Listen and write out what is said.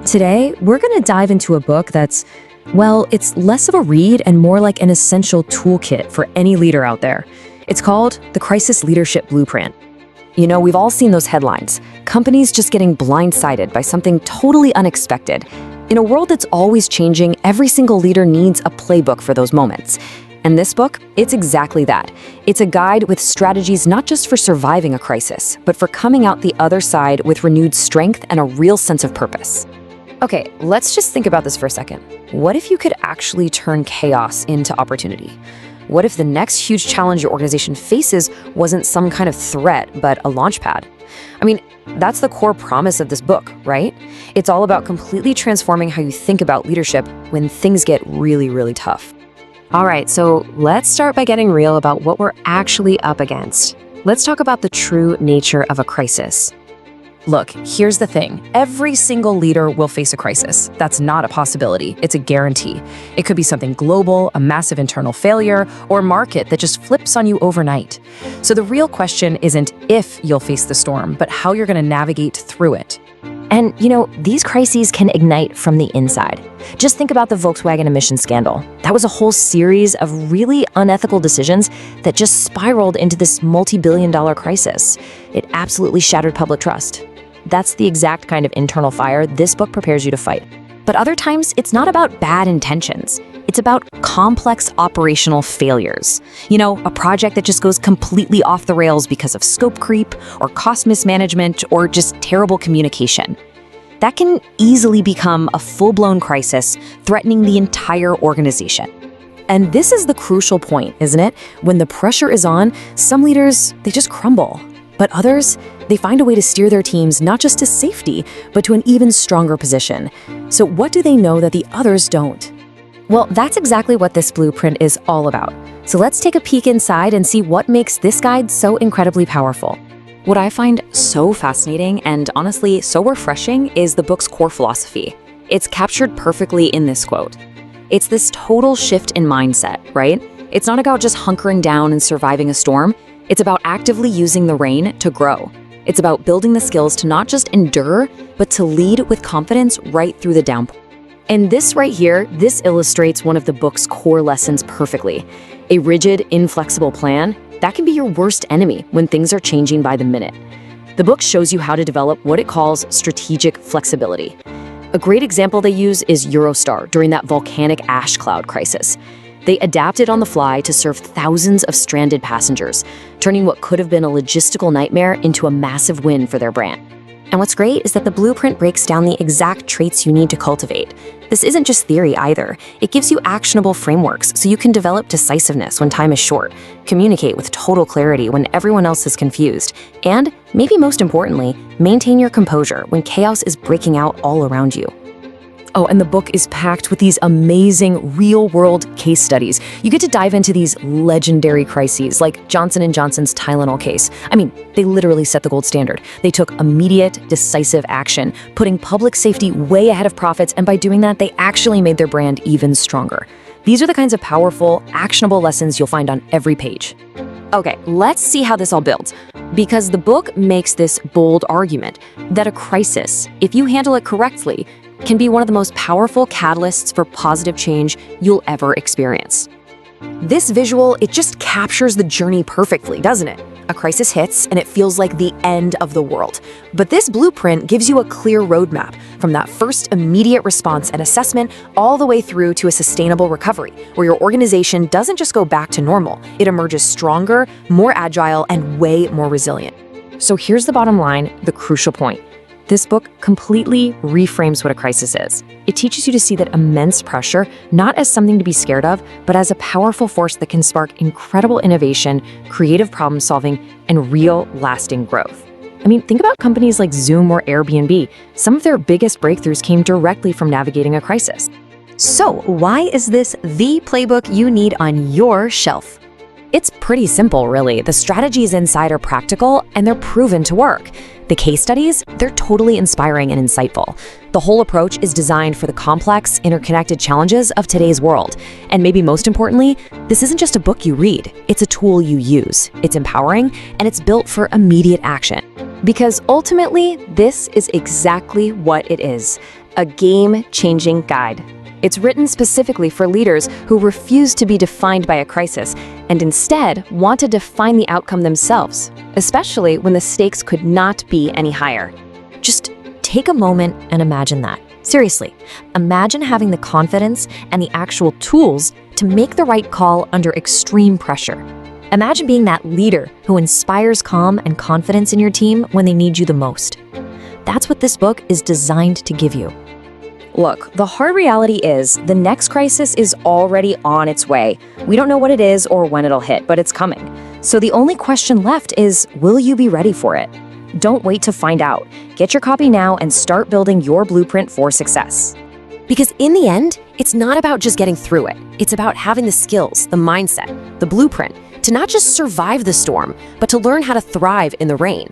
Today, we're going to dive into a book that's, well, it's less of a read and more like an essential toolkit for any leader out there. It's called The Crisis Leadership Blueprint. You know, we've all seen those headlines. Companies just getting blindsided by something totally unexpected. In a world that's always changing, every single leader needs a playbook for those moments. And this book, it's exactly that. It's a guide with strategies not just for surviving a crisis, but for coming out the other side with renewed strength and a real sense of purpose. Okay, let's just think about this for a second. What if you could actually turn chaos into opportunity? What if the next huge challenge your organization faces wasn't some kind of threat, but a launchpad? I mean, that's the core promise of this book, right? It's all about completely transforming how you think about leadership when things get really, really tough. All right, so let's start by getting real about what we're actually up against. Let's talk about the true nature of a crisis. Look, here's the thing. Every single leader will face a crisis. That's not a possibility. It's a guarantee. It could be something global, a massive internal failure, or a market that just flips on you overnight. So the real question isn't if you'll face the storm, but how you're going to navigate through it. And, you know, these crises can ignite from the inside. Just think about the Volkswagen emissions scandal. That was a whole series of really unethical decisions that just spiraled into this multi-billion-dollar crisis. It absolutely shattered public trust. That's the exact kind of internal fire this book prepares you to fight. But other times, it's not about bad intentions. It's about complex operational failures. You know, a project that just goes completely off the rails because of scope creep, or cost mismanagement, or just terrible communication. That can easily become a full-blown crisis, threatening the entire organization. And this is the crucial point, isn't it? When the pressure is on, some leaders, they just crumble. But others, they find a way to steer their teams not just to safety, but to an even stronger position. So what do they know that the others don't? Well, that's exactly what this blueprint is all about. So let's take a peek inside and see what makes this guide so incredibly powerful. What I find so fascinating and honestly so refreshing is the book's core philosophy. It's captured perfectly in this quote. It's this total shift in mindset, right? It's not about just hunkering down and surviving a storm. It's about actively using the rain to grow. It's about building the skills to not just endure, but to lead with confidence right through the downpour. And this right here, this illustrates one of the book's core lessons perfectly. A rigid, inflexible plan, that can be your worst enemy when things are changing by the minute. The book shows you how to develop what it calls strategic flexibility. A great example they use is Eurostar during that volcanic ash cloud crisis. They adapted on the fly to serve thousands of stranded passengers, turning what could have been a logistical nightmare into a massive win for their brand. And what's great is that the blueprint breaks down the exact traits you need to cultivate. This isn't just theory either. It gives you actionable frameworks so you can develop decisiveness when time is short, communicate with total clarity when everyone else is confused, and, maybe most importantly, maintain your composure when chaos is breaking out all around you. Oh, and the book is packed with these amazing real-world case studies. You get to dive into these legendary crises like Johnson & Johnson's Tylenol case. I mean, they literally set the gold standard. They took immediate, decisive action, putting public safety way ahead of profits, and by doing that, they actually made their brand even stronger. These are the kinds of powerful, actionable lessons you'll find on every page. Okay, let's see how this all builds. Because the book makes this bold argument that a crisis, if you handle it correctly, can be one of the most powerful catalysts for positive change you'll ever experience. This visual, it just captures the journey perfectly, doesn't it? A crisis hits and it feels like the end of the world. But this blueprint gives you a clear roadmap from that first immediate response and assessment all the way through to a sustainable recovery, where your organization doesn't just go back to normal, it emerges stronger, more agile, and way more resilient. So here's the bottom line, the crucial point. This book completely reframes what a crisis is. It teaches you to see that immense pressure not as something to be scared of, but as a powerful force that can spark incredible innovation, creative problem solving, and real lasting growth. I mean, think about companies like Zoom or Airbnb. Some of their biggest breakthroughs came directly from navigating a crisis. So why is this the playbook you need on your shelf? It's pretty simple, really. The strategies inside are practical and they're proven to work. The case studies, they're totally inspiring and insightful. The whole approach is designed for the complex, interconnected challenges of today's world. And maybe most importantly, this isn't just a book you read, it's a tool you use. It's empowering and it's built for immediate action. Because ultimately, this is exactly what it is. a game-changing guide. It's written specifically for leaders who refuse to be defined by a crisis and instead want to define the outcome themselves, especially when the stakes could not be any higher. Just take a moment and imagine that. Seriously, imagine having the confidence and the actual tools to make the right call under extreme pressure. Imagine being that leader who inspires calm and confidence in your team when they need you the most. That's what this book is designed to give you. Look, the hard reality is the next crisis is already on its way. We don't know what it is or when it'll hit, but it's coming. So the only question left is, will you be ready for it? Don't wait to find out. Get your copy now and start building your blueprint for success. Because in the end, it's not about just getting through it. It's about having the skills, the mindset, the blueprint to not just survive the storm, but to learn how to thrive in the rain.